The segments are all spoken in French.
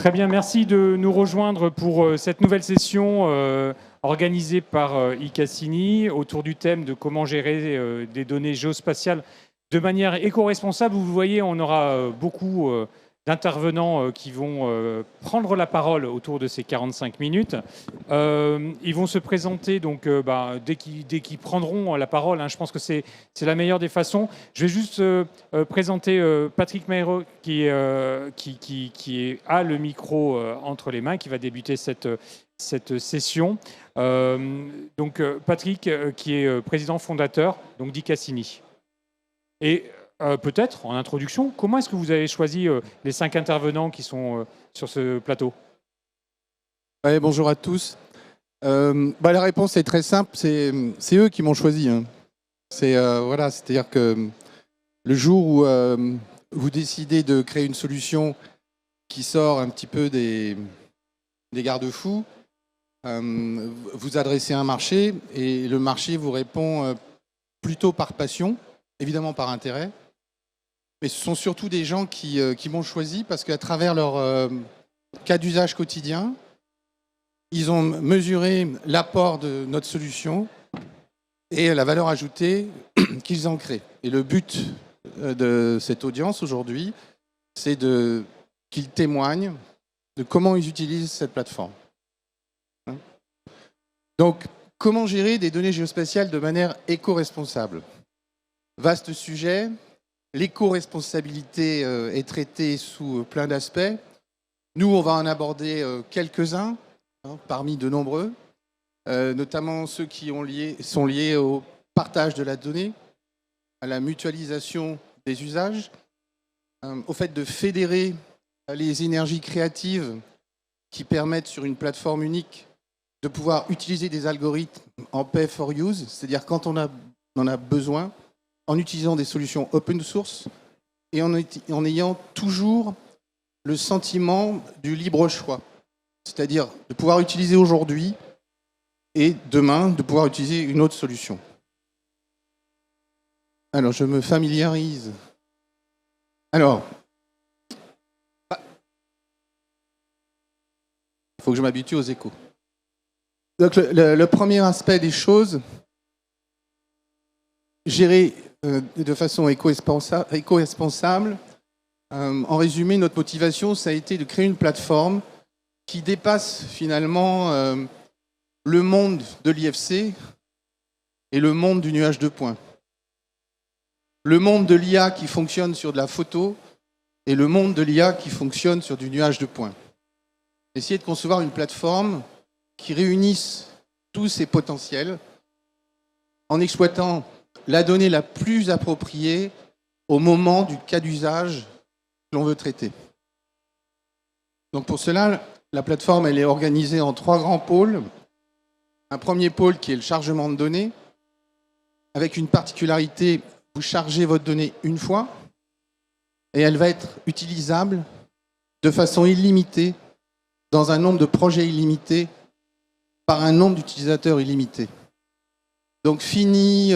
Très bien, merci de nous rejoindre pour cette nouvelle session organisée par iCassini autour du thème de comment gérer des données géospatiales de manière éco-responsable. Vous voyez, on aura beaucoup d'intervenants qui vont prendre la parole autour de ces 45 minutes. Ils vont se présenter donc, dès qu'ils prendront la parole. Hein, je pense que c'est la meilleure des façons. Je vais juste présenter Patrick Mayro qui a le micro entre les mains, qui va débuter cette session. Patrick, qui est président fondateur d'Icassini. Et peut-être, en introduction, comment est-ce que vous avez choisi les 5 intervenants qui sont sur ce plateau ? Ouais, bonjour à tous. La réponse est très simple, c'est eux qui m'ont choisi. Hein. C'est-à-dire que le jour où vous décidez de créer une solution qui sort un petit peu des garde-fous, vous adressez un marché et le marché vous répond plutôt par passion, évidemment par intérêt, mais ce sont surtout des gens qui m'ont choisi parce qu'à travers leur cas d'usage quotidien, ils ont mesuré l'apport de notre solution et la valeur ajoutée qu'ils en créent. Et le but de cette audience aujourd'hui, c'est qu'ils témoignent de comment ils utilisent cette plateforme. Donc, comment gérer des données géospatiales de manière éco-responsable ? Vaste sujet. L'éco-responsabilité est traitée sous plein d'aspects. Nous, on va en aborder quelques-uns, parmi de nombreux, notamment ceux qui sont liés au partage de la donnée, à la mutualisation des usages, au fait de fédérer les énergies créatives qui permettent sur une plateforme unique de pouvoir utiliser des algorithmes en pay for use, c'est-à-dire quand on en a besoin, en utilisant des solutions open source et en ayant toujours le sentiment du libre choix, c'est-à-dire de pouvoir utiliser aujourd'hui et demain de pouvoir utiliser une autre solution. Alors, je me familiarise. Alors, il faut que je m'habitue aux échos. Donc, le premier aspect des choses, gérer de façon éco-responsable. En résumé, notre motivation, ça a été de créer une plateforme qui dépasse finalement le monde de l'IFC et le monde du nuage de points. Le monde de l'IA qui fonctionne sur de la photo et le monde de l'IA qui fonctionne sur du nuage de points. Essayer de concevoir une plateforme qui réunisse tous ces potentiels en exploitant la donnée la plus appropriée au moment du cas d'usage que l'on veut traiter. Donc pour cela, la plateforme elle est organisée en 3 grands pôles. Un premier pôle qui est le chargement de données, avec une particularité, vous chargez votre donnée une fois et elle va être utilisable de façon illimitée dans un nombre de projets illimité par un nombre d'utilisateurs illimité. Donc fini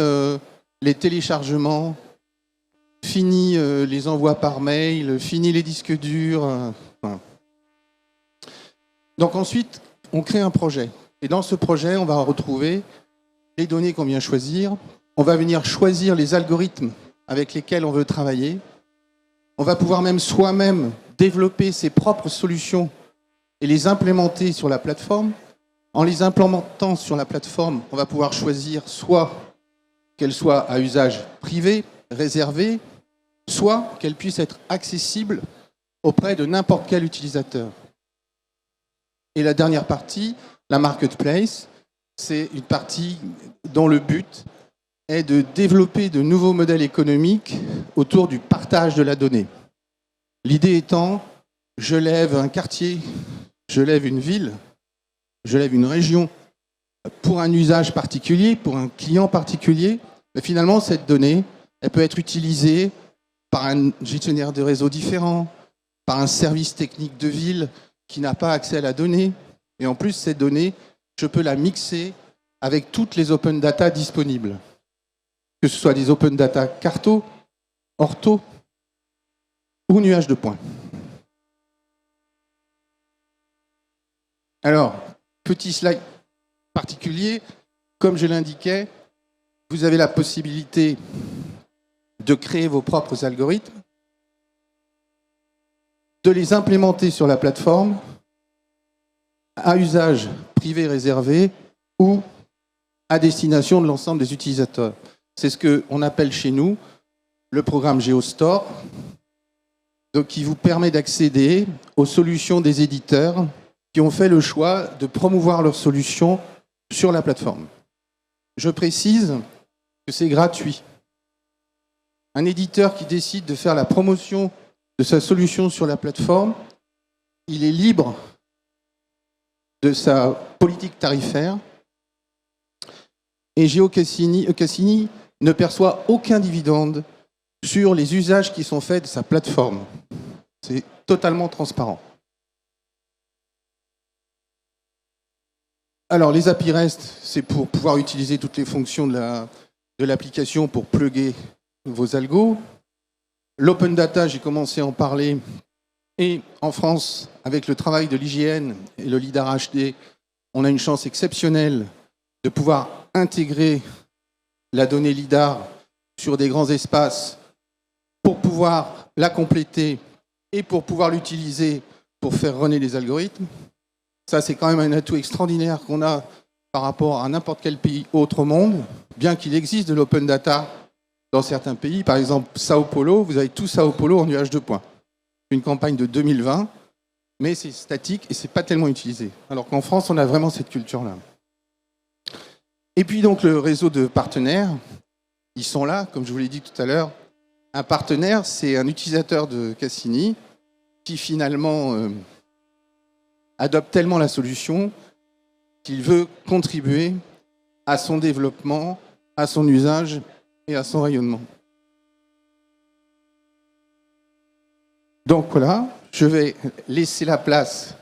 les téléchargements, fini les envois par mail, fini les disques durs. Voilà. Donc ensuite, on crée un projet. Et dans ce projet, on va retrouver les données qu'on vient choisir. On va venir choisir les algorithmes avec lesquels on veut travailler. On va pouvoir même soi-même développer ses propres solutions et les implémenter sur la plateforme. En les implémentant sur la plateforme, on va pouvoir choisir soit qu'elle soit à usage privé, réservé, soit qu'elle puisse être accessible auprès de n'importe quel utilisateur. Et la dernière partie, la marketplace, c'est une partie dont le but est de développer de nouveaux modèles économiques autour du partage de la donnée. L'idée étant, je lève un quartier, je lève une ville, je lève une région pour un usage particulier, pour un client particulier, mais finalement, cette donnée, elle peut être utilisée par un gestionnaire de réseau différent, par un service technique de ville qui n'a pas accès à la donnée. Et en plus, cette donnée, je peux la mixer avec toutes les open data disponibles, que ce soit des open data Carto, Ortho ou nuage de points. Alors, petit slide particulier, comme je l'indiquais, vous avez la possibilité de créer vos propres algorithmes, de les implémenter sur la plateforme à usage privé réservé ou à destination de l'ensemble des utilisateurs. C'est ce qu'on appelle chez nous le programme GeoStore, donc qui vous permet d'accéder aux solutions des éditeurs qui ont fait le choix de promouvoir leurs solutions sur la plateforme. Je précise que c'est gratuit. Un éditeur qui décide de faire la promotion de sa solution sur la plateforme, il est libre de sa politique tarifaire et GeoCassini ne perçoit aucun dividende sur les usages qui sont faits de sa plateforme. C'est totalement transparent. Alors, les API REST, c'est pour pouvoir utiliser toutes les fonctions de l'application pour plugger vos algos. L'open data, j'ai commencé à en parler. Et en France, avec le travail de l'IGN et le LIDAR HD, on a une chance exceptionnelle de pouvoir intégrer la donnée LIDAR sur des grands espaces pour pouvoir la compléter et pour pouvoir l'utiliser pour faire runner les algorithmes. Ça, c'est quand même un atout extraordinaire qu'on a par rapport à n'importe quel pays autre au monde, bien qu'il existe de l'open data dans certains pays. Par exemple, Sao Paulo, vous avez tout Sao Paulo en nuage de points. Une campagne de 2020, mais c'est statique et c'est pas tellement utilisé. Alors qu'en France, on a vraiment cette culture-là. Et puis donc le réseau de partenaires, ils sont là, comme je vous l'ai dit tout à l'heure. Un partenaire, c'est un utilisateur de Cassini qui finalement adopte tellement la solution qu'il veut contribuer à son développement, à son usage et à son rayonnement. Donc voilà, je vais laisser la place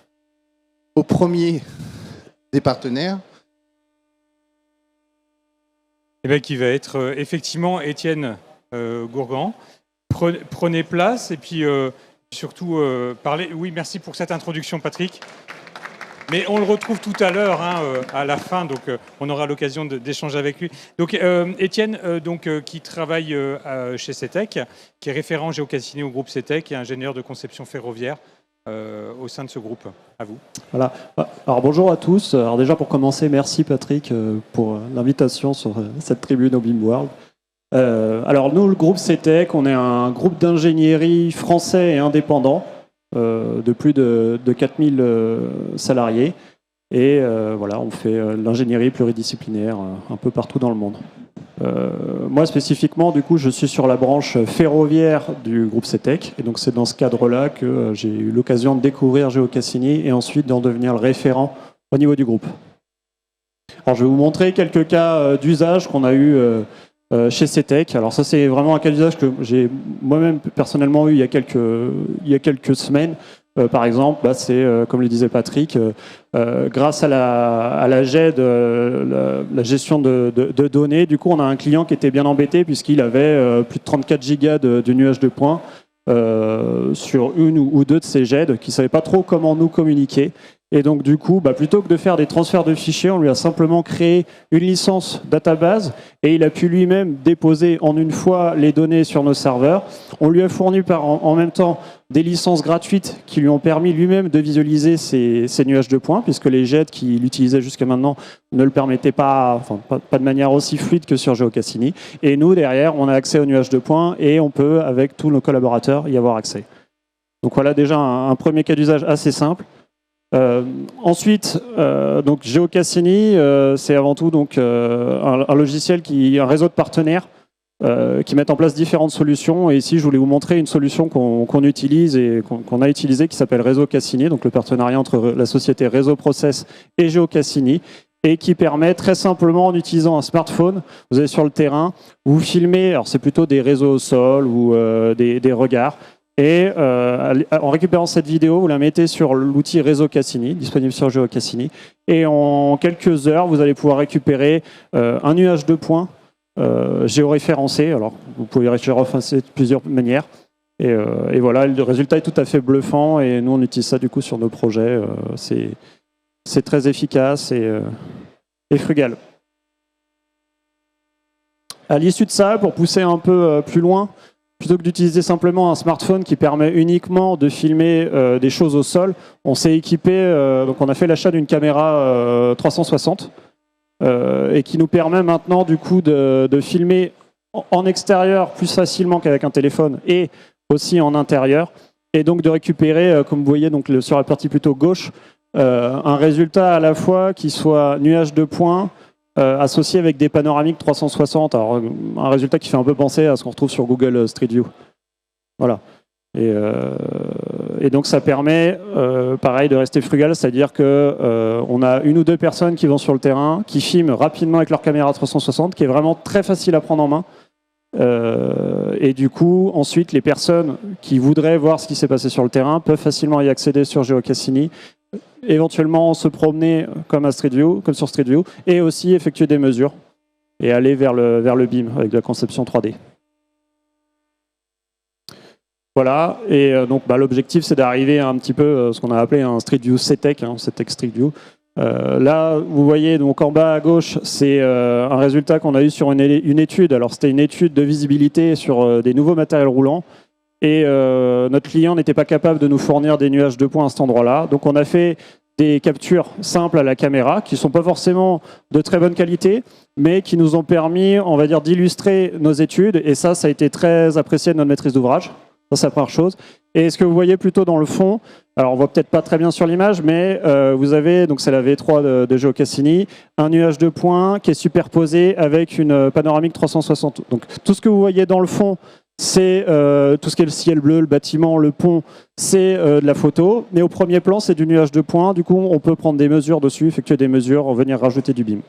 au premier des partenaires. Eh bien, qui va être effectivement Étienne Gourgan. Prenez place et puis surtout parlez. Oui, merci pour cette introduction, Patrick. Mais on le retrouve tout à l'heure, à la fin, donc on aura l'occasion d'échanger avec lui. Donc Étienne, qui travaille chez CETEC, qui est référent GeoCassini au groupe CETEC et ingénieur de conception ferroviaire au sein de ce groupe. À vous. Voilà. Alors bonjour à tous. Alors déjà pour commencer, merci Patrick pour l'invitation sur cette tribune au BIM World. Alors nous, le groupe CETEC, on est un groupe d'ingénierie français et indépendant. De plus de 4000 salariés. Et voilà, on fait l'ingénierie pluridisciplinaire un peu partout dans le monde. Moi, spécifiquement, du coup, je suis sur la branche ferroviaire du groupe CETEC. Et donc, c'est dans ce cadre-là que j'ai eu l'occasion de découvrir GeoCassini et ensuite d'en devenir le référent au niveau du groupe. Alors, je vais vous montrer quelques cas d'usage qu'on a eu chez CETEC. Alors ça, c'est vraiment un cas d'usage que j'ai moi-même personnellement eu il y a quelques semaines. Par exemple, c'est, comme le disait Patrick, grâce à la GED, la gestion de données, du coup, on a un client qui était bien embêté puisqu'il avait plus de 34 gigas de nuage de points sur une ou deux de ces GED qui ne savaient pas trop comment nous communiquer. Et donc, du coup, plutôt que de faire des transferts de fichiers, on lui a simplement créé une licence database et il a pu lui-même déposer en une fois les données sur nos serveurs. On lui a fourni en même temps des licences gratuites qui lui ont permis lui-même de visualiser ces nuages de points, puisque les GED qu'il utilisait jusqu'à maintenant ne le permettaient pas, pas de manière aussi fluide que sur GeoCassini. Et nous, derrière, on a accès aux nuages de points et on peut, avec tous nos collaborateurs, y avoir accès. Donc voilà déjà un premier cas d'usage assez simple. Ensuite, donc GeoCassini, c'est avant tout donc un logiciel un réseau de partenaires qui mettent en place différentes solutions. Et ici, je voulais vous montrer une solution qu'on utilise et qu'on a utilisée qui s'appelle Réseau Cassini, donc le partenariat entre la société Réseau Process et GeoCassini, et qui permet très simplement, en utilisant un smartphone, vous allez sur le terrain, vous filmez, alors c'est plutôt des réseaux au sol ou des regards. Et en récupérant cette vidéo, vous la mettez sur l'outil Réseau Cassini, disponible sur GeoCassini. Et en quelques heures, vous allez pouvoir récupérer un nuage de points géoréférencé. Alors, vous pouvez référencer de plusieurs manières. Et voilà, le résultat est tout à fait bluffant. Et nous, on utilise ça du coup sur nos projets. c'est très efficace et frugal. À l'issue de ça, pour pousser un peu plus loin, plutôt que d'utiliser simplement un smartphone qui permet uniquement de filmer des choses au sol, on s'est équipé, donc on a fait l'achat d'une caméra 360 et qui nous permet maintenant du coup de filmer en extérieur plus facilement qu'avec un téléphone et aussi en intérieur, et donc de récupérer, comme vous voyez donc sur la partie plutôt gauche, un résultat à la fois qui soit nuage de points associé avec des panoramiques 360. Alors, un résultat qui fait un peu penser à ce qu'on retrouve sur Google Street View. Voilà. Et donc ça permet, pareil, de rester frugal, c'est-à-dire que on a une ou deux personnes qui vont sur le terrain, qui filment rapidement avec leur caméra 360, qui est vraiment très facile à prendre en main. Et du coup, ensuite, les personnes qui voudraient voir ce qui s'est passé sur le terrain peuvent facilement y accéder sur GeoCassini, éventuellement se promener comme sur Street View, et aussi effectuer des mesures et aller vers le BIM avec de la conception 3D. Voilà, et donc l'objectif c'est d'arriver à un petit peu ce qu'on a appelé un Street View CTEC, CTEC Street View. Là, vous voyez donc en bas à gauche, c'est un résultat qu'on a eu sur une étude. Alors c'était une étude de visibilité sur des nouveaux matériels roulants. Et notre client n'était pas capable de nous fournir des nuages de points à cet endroit-là. Donc on a fait des captures simples à la caméra, qui ne sont pas forcément de très bonne qualité, mais qui nous ont permis, on va dire, d'illustrer nos études. Et ça a été très apprécié de notre maîtrise d'ouvrage. Ça, c'est la première chose. Et ce que vous voyez plutôt dans le fond, alors on voit peut-être pas très bien sur l'image, mais vous avez, donc c'est la V3 de GeoCassini, un nuage de points qui est superposé avec une panoramique 360. Donc tout ce que vous voyez dans le fond, c'est tout ce qui est le ciel bleu, le bâtiment, le pont, c'est de la photo. Mais au premier plan, c'est du nuage de points. Du coup, on peut prendre des mesures dessus, effectuer des mesures, venir rajouter du BIM.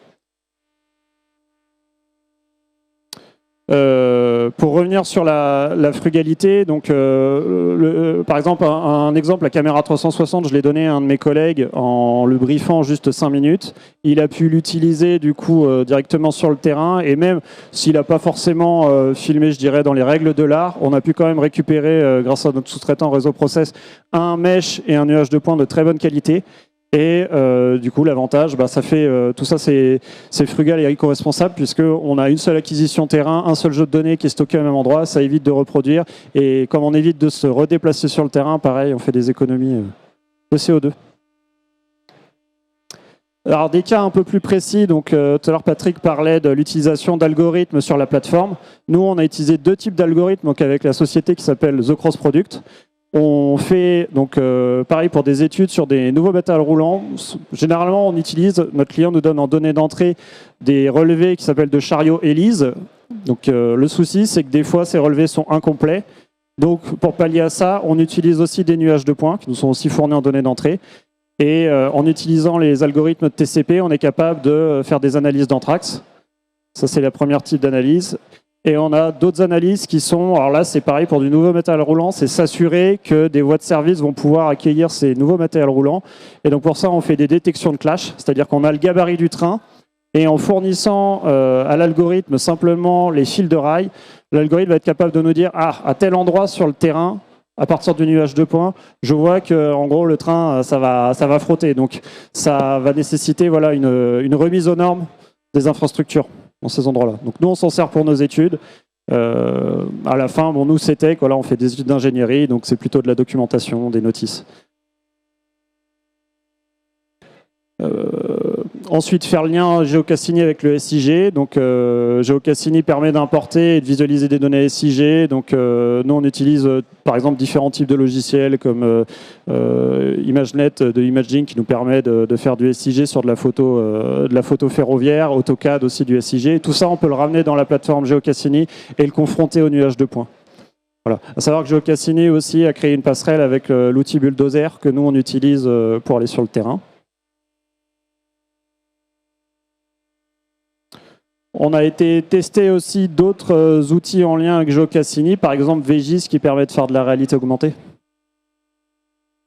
Pour revenir sur la frugalité, donc par exemple un exemple, la caméra 360, je l'ai donné à un de mes collègues en le briefant juste 5 minutes. Il a pu l'utiliser du coup directement sur le terrain, et même s'il n'a pas forcément filmé, je dirais, dans les règles de l'art, on a pu quand même récupérer, grâce à notre sous-traitant Réseau Process, un mesh et un nuage de points de très bonne qualité. Et du coup, l'avantage, ça fait tout ça, c'est frugal et éco-responsable, puisqu'on a une seule acquisition terrain, un seul jeu de données qui est stocké au même endroit. Ça évite de reproduire. Et comme on évite de se redéplacer sur le terrain, pareil, on fait des économies de CO2. Alors, des cas un peu plus précis, donc tout à l'heure Patrick parlait de l'utilisation d'algorithmes sur la plateforme. Nous, on a utilisé 2 types d'algorithmes, donc avec la société qui s'appelle The Cross Product. On fait donc pareil pour des études sur des nouveaux matériels roulants. Généralement, notre client nous donne en données d'entrée des relevés qui s'appellent de chariot ELISE. Donc le souci, c'est que des fois, ces relevés sont incomplets. Donc pour pallier à ça, on utilise aussi des nuages de points qui nous sont aussi fournis en données d'entrée. Et en utilisant les algorithmes de TCP, on est capable de faire des analyses d'anthrax. Ça, c'est la première type d'analyse. Et on a d'autres analyses qui sont, alors là c'est pareil pour du nouveau matériel roulant, c'est s'assurer que des voies de service vont pouvoir accueillir ces nouveaux matériels roulants. Et donc pour ça on fait des détections de clash, c'est-à-dire qu'on a le gabarit du train, et en fournissant à l'algorithme simplement les fils de rail, l'algorithme va être capable de nous dire, à tel endroit sur le terrain, à partir du nuage de points, je vois que en gros le train ça va frotter. Donc ça va nécessiter une remise aux normes des infrastructures dans ces endroits-là. Donc nous, on s'en sert pour nos études. À la fin, nous, CTEC, on fait des études d'ingénierie, donc c'est plutôt de la documentation, des notices. Ensuite, faire le lien GeoCassini avec le SIG. Donc, GeoCassini permet d'importer et de visualiser des données SIG. Donc, nous, on utilise par exemple différents types de logiciels comme ImageNet de Imaging qui nous permet de faire du SIG sur de la photo ferroviaire, AutoCAD aussi du SIG. Et tout ça, on peut le ramener dans la plateforme GeoCassini et le confronter au nuage de points. Voilà. À savoir que GeoCassini aussi a créé une passerelle avec l'outil Bulldozer que nous, on utilise pour aller sur le terrain. On a été tester aussi d'autres outils en lien avec GeoCassini, par exemple VGIS qui permet de faire de la réalité augmentée.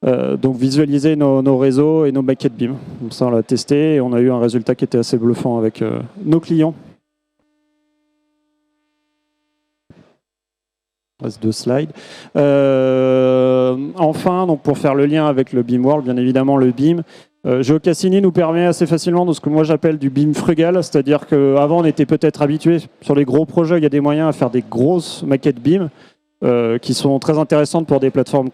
Donc visualiser nos réseaux et nos maquettes BIM. Donc ça on l'a testé et on a eu un résultat qui était assez bluffant avec nos clients. Il reste 2 slides. Enfin, donc pour faire le lien avec le BIM World, bien évidemment le BIM, GeoCassini nous permet assez facilement de ce que moi j'appelle du BIM frugal, c'est-à-dire qu'avant on était peut-être habitué sur les gros projets, il y a des moyens à faire des grosses maquettes BIM qui sont très intéressantes pour des plateformes,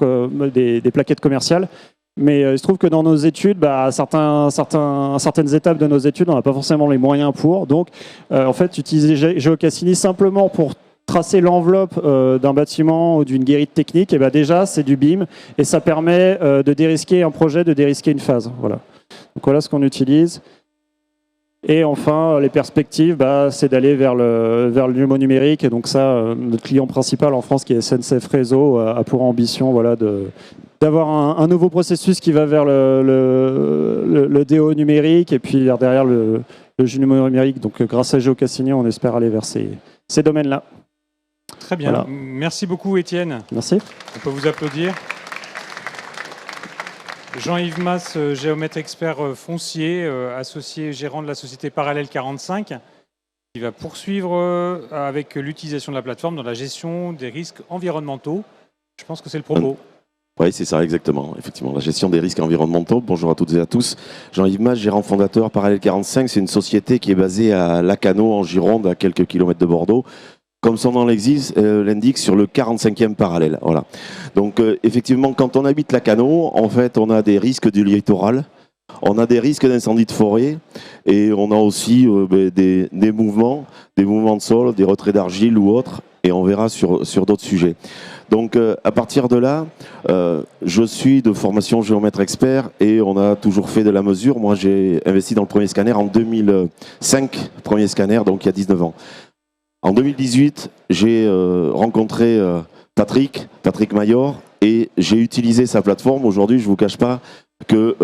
des plaquettes commerciales. Mais il se trouve que dans nos études, à certaines étapes de nos études, on n'a pas forcément les moyens pour. Donc, en fait, utiliser GeoCassini simplement pour tracer l'enveloppe d'un bâtiment ou d'une guérite technique, et déjà, c'est du BIM. Et ça permet de dérisquer un projet, de dérisquer une phase. Voilà. Donc, voilà ce qu'on utilise. Et enfin, les perspectives, c'est d'aller vers le numéro numérique. Et donc ça, notre client principal en France, qui est SNCF Réseau, a pour ambition d'avoir un nouveau processus qui va vers le DO numérique et puis derrière le numéro numérique. Donc grâce à GeoCassini, on espère aller vers ces domaines-là. Très bien. Voilà. Merci beaucoup, Étienne. Merci. On peut vous applaudir. Jean-Yves Mas, géomètre expert foncier, associé gérant de la société Parallèle 45, qui va poursuivre avec l'utilisation de la plateforme dans la gestion des risques environnementaux. Je pense que c'est le propos. Oui, c'est ça, exactement. Effectivement, la gestion des risques environnementaux. Bonjour à toutes et à tous. Jean-Yves Mas, gérant fondateur Parallèle 45. C'est une société qui est basée à Lacanau, en Gironde, à quelques kilomètres de Bordeaux. Comme son nom l'indique, sur le 45e parallèle. Voilà. Donc, effectivement, quand on habite Lacanau, en fait, on a des risques du littoral, on a des risques d'incendie de forêt, et on a aussi des mouvements de sol, des retraits d'argile ou autres, et on verra sur d'autres sujets. Donc, à partir de là, je suis de formation géomètre expert, et on a toujours fait de la mesure. Moi, j'ai investi dans le premier scanner en 2005, premier scanner, donc il y a 19 ans. En 2018, j'ai rencontré Patrick Mayor, et j'ai utilisé sa plateforme. Aujourd'hui, je ne vous cache pas que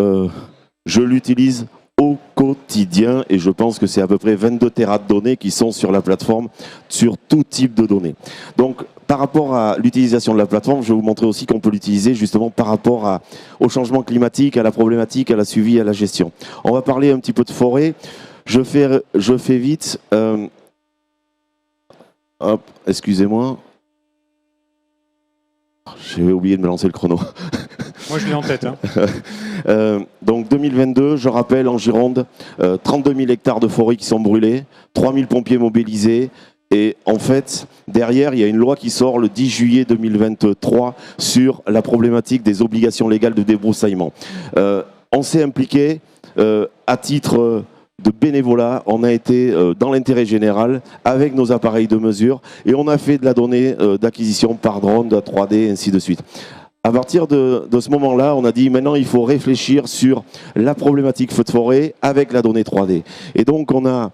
je l'utilise au quotidien, et je pense que c'est à peu près 22 téras de données qui sont sur la plateforme, sur tout type de données. Donc, par rapport à l'utilisation de la plateforme, je vais vous montrer aussi qu'on peut l'utiliser justement par rapport au changement climatique, à la problématique, à la suivi, à la gestion. On va parler un petit peu de forêt. Je fais vite. Hop, excusez-moi. J'ai oublié de me lancer le chrono. Moi, je l'ai en tête. Donc 2022, je rappelle, en Gironde, 32 000 hectares de forêt qui sont brûlés, 3 000 pompiers mobilisés. Et en fait, derrière, il y a une loi qui sort le 10 juillet 2023 sur la problématique des obligations légales de débroussaillement. On s'est impliqué à titre de bénévolat, on a été dans l'intérêt général avec nos appareils de mesure, et on a fait de la donnée d'acquisition par drone, de la 3D, et ainsi de suite. À partir de ce moment-là, on a dit maintenant il faut réfléchir sur la problématique feu de forêt avec la donnée 3D. Et donc on a,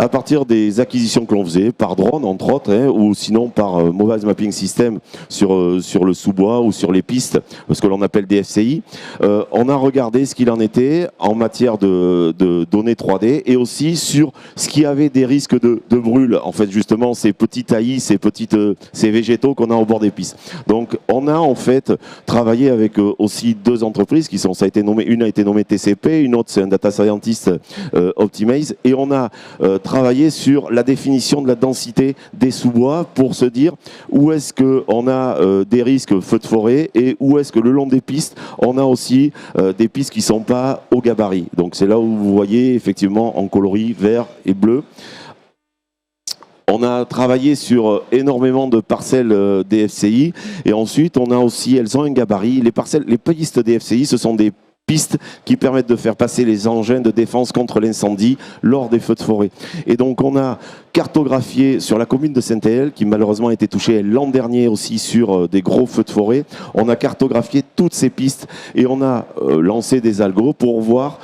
à partir des acquisitions que l'on faisait, par drone entre autres, ou sinon par Mobile Mapping System sur le sous-bois ou sur les pistes, ce que l'on appelle des FCI, on a regardé ce qu'il en était en matière de données 3D, et aussi sur ce qui avait des risques de brûle, en fait justement ces petits taillis, ces végétaux qu'on a au bord des pistes. Donc on a en fait travaillé avec aussi deux entreprises qui sont, une a été nommée TCP, une autre c'est un data scientist Optimize, et on a travailler sur la définition de la densité des sous-bois pour se dire où est-ce qu'on a des risques feux de forêt, et où est-ce que le long des pistes, on a aussi des pistes qui ne sont pas au gabarit. Donc c'est là où vous voyez effectivement en coloris vert et bleu. On a travaillé sur énormément de parcelles DFCI, et ensuite on a aussi, elles ont un gabarit. Les pistes DFCI, ce sont des pistes qui permettent de faire passer les engins de défense contre l'incendie lors des feux de forêt. Et donc on a cartographié sur la commune de Saint-Étienne, qui malheureusement a été touchée l'an dernier aussi sur des gros feux de forêt, on a cartographié toutes ces pistes, et on a lancé des algos pour voir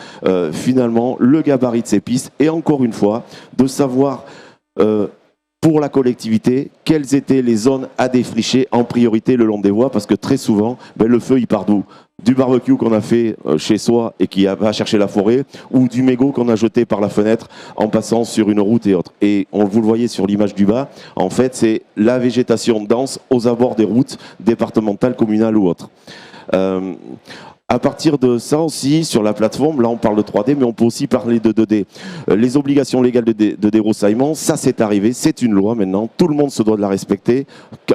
finalement le gabarit de ces pistes, et encore une fois de savoir pour la collectivité, quelles étaient les zones à défricher en priorité le long des voies, parce que très souvent, le feu il part d'où ? Du barbecue qu'on a fait chez soi et qui va chercher la forêt, ou du mégot qu'on a jeté par la fenêtre en passant sur une route et autres. Et vous le voyez sur l'image du bas, en fait c'est la végétation dense aux abords des routes départementales, communales ou autres. À partir de ça aussi, sur la plateforme, là on parle de 3D, mais on peut aussi parler de 2D. Les obligations légales de débroussaillement, ça c'est arrivé, c'est une loi maintenant, tout le monde se doit de la respecter.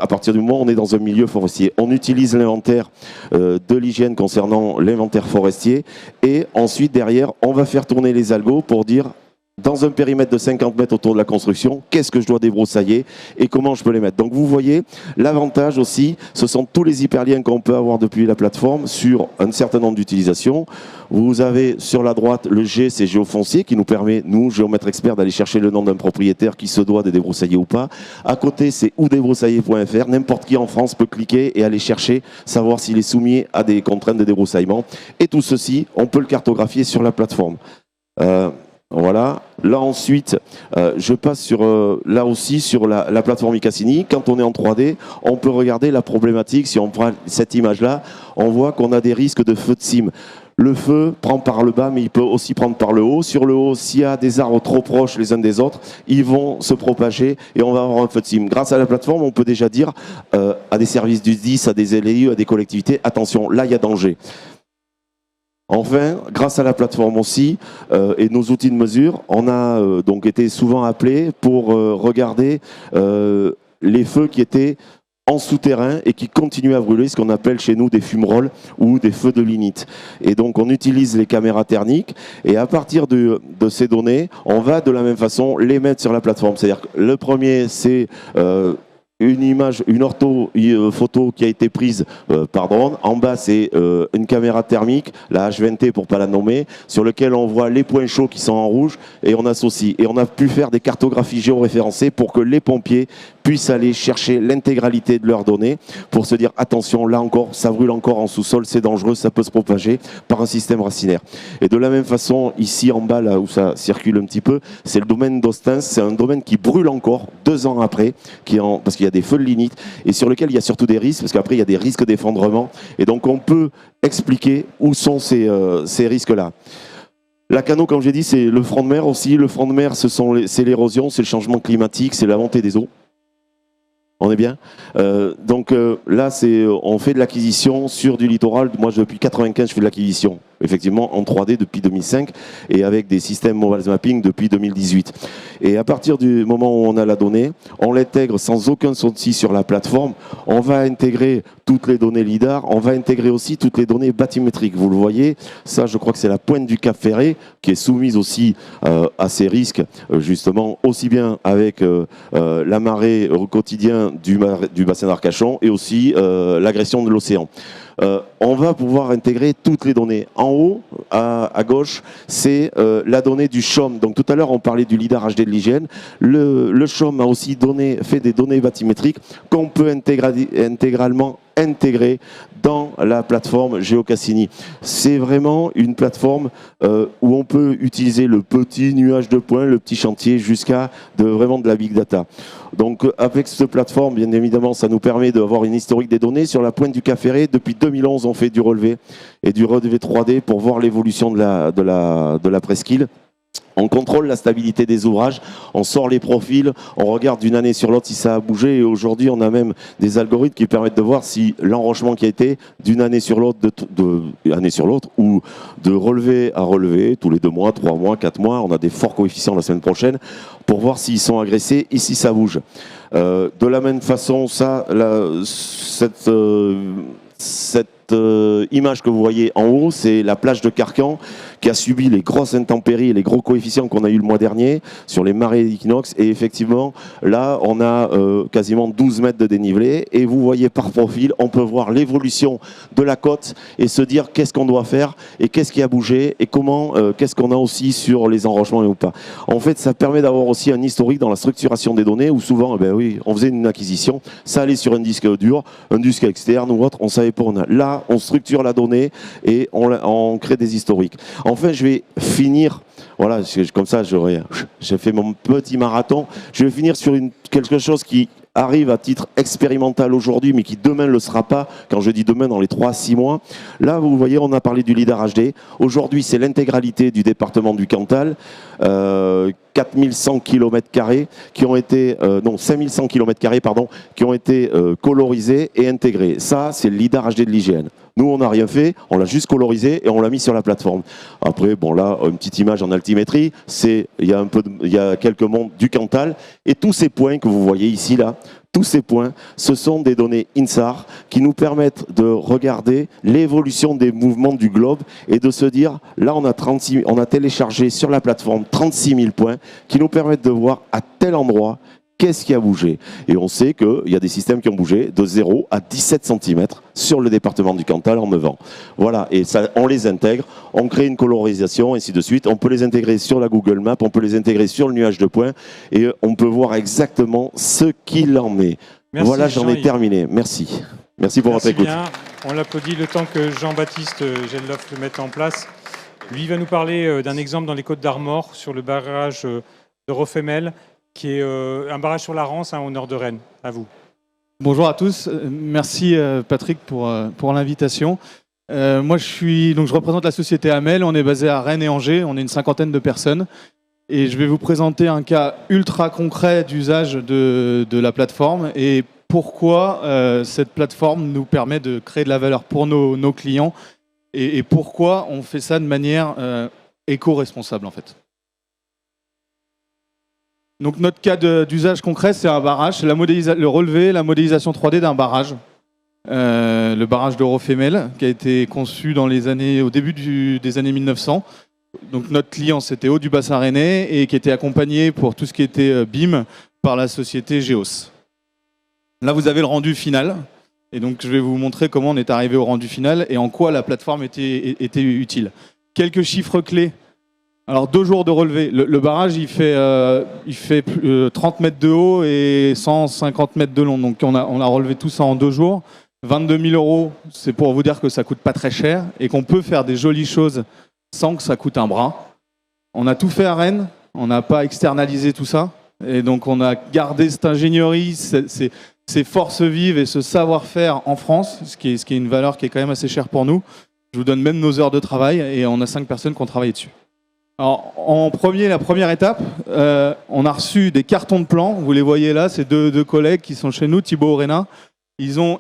À partir du moment où on est dans un milieu forestier, on utilise l'inventaire de l'hygiène concernant l'inventaire forestier, et ensuite derrière, on va faire tourner les algos pour dire, dans un périmètre de 50 mètres autour de la construction, qu'est-ce que je dois débroussailler et comment je peux les mettre. Donc vous voyez, l'avantage aussi, ce sont tous les hyperliens qu'on peut avoir depuis la plateforme sur un certain nombre d'utilisations. Vous avez sur la droite le G, c'est géofoncier, qui nous permet, nous, géomètres experts, d'aller chercher le nom d'un propriétaire qui se doit de débroussailler ou pas. À côté, c'est oudébroussailler.fr. N'importe qui en France peut cliquer et aller chercher, savoir s'il est soumis à des contraintes de débroussaillement. Et tout ceci, on peut le cartographier sur la plateforme. Voilà. Là ensuite, je passe sur là aussi sur la plateforme Icassini. Quand on est en 3D, on peut regarder la problématique. Si on prend cette image-là, on voit qu'on a des risques de feu de cime. Le feu prend par le bas, mais il peut aussi prendre par le haut. Sur le haut, s'il y a des arbres trop proches les uns des autres, ils vont se propager et on va avoir un feu de cime. Grâce à la plateforme, on peut déjà dire à des services du SDIS, à des LEI, à des collectivités, attention, là il y a danger. Enfin, grâce à la plateforme aussi et nos outils de mesure, on a donc été souvent appelés pour regarder les feux qui étaient en souterrain et qui continuent à brûler, ce qu'on appelle chez nous des fumerolles ou des feux de lignite. Et donc on utilise les caméras thermiques et à partir de ces données, on va de la même façon les mettre sur la plateforme. C'est-à-dire que le premier, c'est une image, une photo qui a été prise par drone. En bas, c'est une caméra thermique, la H20T pour pas la nommer, sur lequel on voit les points chauds qui sont en rouge et on associe. Et on a pu faire des cartographies géoréférencées pour que les pompiers puissent aller chercher l'intégralité de leurs données pour se dire attention, là encore, ça brûle encore en sous-sol, c'est dangereux, ça peut se propager par un système racinaire. Et de la même façon, ici en bas, là où ça circule un petit peu, c'est le domaine d'Ostens, c'est un domaine qui brûle encore 2 ans après, parce qu'il y a des feux de lignite et sur lequel il y a surtout des risques, parce qu'après il y a des risques d'effondrement et donc on peut expliquer où sont ces risques-là. La Cano, comme j'ai dit, c'est le front de mer aussi. Le front de mer, c'est l'érosion, c'est le changement climatique, c'est la montée des eaux. On est bien. Donc là, on fait de l'acquisition sur du littoral. Moi, depuis 1995, je fais de l'acquisition, effectivement, en 3D depuis 2005 et avec des systèmes mobile mapping depuis 2018. Et à partir du moment où on a la donnée, on l'intègre sans aucun souci sur la plateforme. On va intégrer toutes les données LIDAR. On va intégrer aussi toutes les données bathymétriques. Vous le voyez, ça, je crois que c'est la pointe du Cap Ferret qui est soumise aussi à ces risques, justement, aussi bien avec la marée au quotidien du bassin d'Arcachon et aussi l'agression de l'océan. On va pouvoir intégrer toutes les données. En haut, à gauche, c'est la donnée du CHOM. Donc tout à l'heure, on parlait du LIDAR HD de l'hygiène. Le CHOM a aussi fait des données bathymétriques qu'on peut intégralement intégrer dans la plateforme GeoCassini. C'est vraiment une plateforme où on peut utiliser le petit nuage de points, le petit chantier, jusqu'à vraiment de la big data. Donc avec cette plateforme, bien évidemment, ça nous permet d'avoir une historique des données. Sur la pointe du Cap Ferret, depuis 2011, on fait du relevé et du relevé 3D pour voir l'évolution de la presqu'île. On contrôle la stabilité des ouvrages, on sort les profils, on regarde d'une année sur l'autre si ça a bougé et aujourd'hui on a même des algorithmes qui permettent de voir si l'enrochement qui a été d'une année sur l'autre, ou de relevé à relevé, tous les 2 mois, 3 mois, 4 mois, on a des forts coefficients la semaine prochaine pour voir s'ils sont agressés et si ça bouge. De la même façon, cette image que vous voyez en haut, c'est la plage de Carcan qui a subi les grosses intempéries et les gros coefficients qu'on a eu le mois dernier sur les marées d'équinoxe. Et effectivement, là, on a quasiment 12 mètres de dénivelé. Et vous voyez par profil, on peut voir l'évolution de la côte et se dire qu'est-ce qu'on doit faire et qu'est-ce qui a bougé et comment, qu'est-ce qu'on a aussi sur les enrochements et ou pas. En fait, ça permet d'avoir aussi un historique dans la structuration des données où souvent, eh ben oui, on faisait une acquisition, ça allait sur un disque dur, un disque externe ou autre, on savait pas où on a. Là, on structure la donnée et on crée des historiques. Enfin, je vais finir, voilà, comme ça j'ai fait mon petit marathon, je vais finir sur quelque chose qui arrive à titre expérimental aujourd'hui, mais qui demain ne le sera pas, quand je dis demain, dans les 3 à 6 mois. Là, vous voyez, on a parlé du LIDAR HD. Aujourd'hui, c'est l'intégralité du département du Cantal, 4100 km² qui ont été, 5100 km², pardon, qui ont été colorisés et intégrés. Ça, c'est le LIDAR HD de l'hygiène. Nous, on n'a rien fait, on l'a juste colorisé et on l'a mis sur la plateforme. Après, bon là, une petite image en altimétrie, il y a quelques montres du Cantal, et tous ces points que vous voyez ici, là, tous ces points, ce sont des données INSAR qui nous permettent de regarder l'évolution des mouvements du globe et de se dire, là on a téléchargé sur la plateforme 36 000 points qui nous permettent de voir à tel endroit qu'est-ce qui a bougé. Et on sait qu'il y a des systèmes qui ont bougé de 0 à 17 cm sur le département du Cantal en 9 ans. Voilà, et ça, on les intègre, on crée une colorisation, ainsi de suite. On peut les intégrer sur la Google Map, on peut les intégrer sur le nuage de points, et on peut voir exactement ce qu'il en est. Merci, voilà, j'en ai terminé. Merci. Merci pour votre écoute. Bien. On l'applaudit le temps que Jean-Baptiste Gelloff le mette en place. Lui, il va nous parler d'un exemple dans les Côtes d'Armor, sur le barrage de Rofemel, qui est un barrage sur la Rance, au nord de Rennes. À vous. Bonjour à tous. Merci Patrick pour l'invitation. Moi, je représente la société Amel. On est basé à Rennes et Angers. On est une 50aine de personnes. Et je vais vous présenter un cas ultra concret d'usage de la plateforme et pourquoi cette plateforme nous permet de créer de la valeur pour nos clients et pourquoi on fait ça de manière éco-responsable en fait. Donc notre cas d'usage concret, c'est un barrage, c'est le relevé, la modélisation 3D d'un barrage. Le barrage de Rofemel, qui a été conçu au début des années 1900. Donc notre client, c'était Haut du Bassin Rennais et qui était accompagné pour tout ce qui était BIM par la société Geos. Là, vous avez le rendu final. Et donc je vais vous montrer comment on est arrivé au rendu final et en quoi la plateforme était utile. Quelques chiffres clés. Alors 2 jours de relevé. Le barrage, il fait 30 mètres de haut et 150 mètres de long. Donc on a relevé tout ça en 2 jours. 22 000 €, c'est pour vous dire que ça coûte pas très cher et qu'on peut faire des jolies choses sans que ça coûte un bras. On a tout fait à Rennes, on n'a pas externalisé tout ça. Et donc on a gardé cette ingénierie, ces forces vives et ce savoir-faire en France, ce qui est une valeur qui est quand même assez chère pour nous. Je vous donne même nos heures de travail et on a 5 personnes qui ont travaillé dessus. Alors, la première étape, on a reçu des cartons de plans. Vous les voyez là, c'est deux collègues qui sont chez nous, Thibaut Orena. Ils ont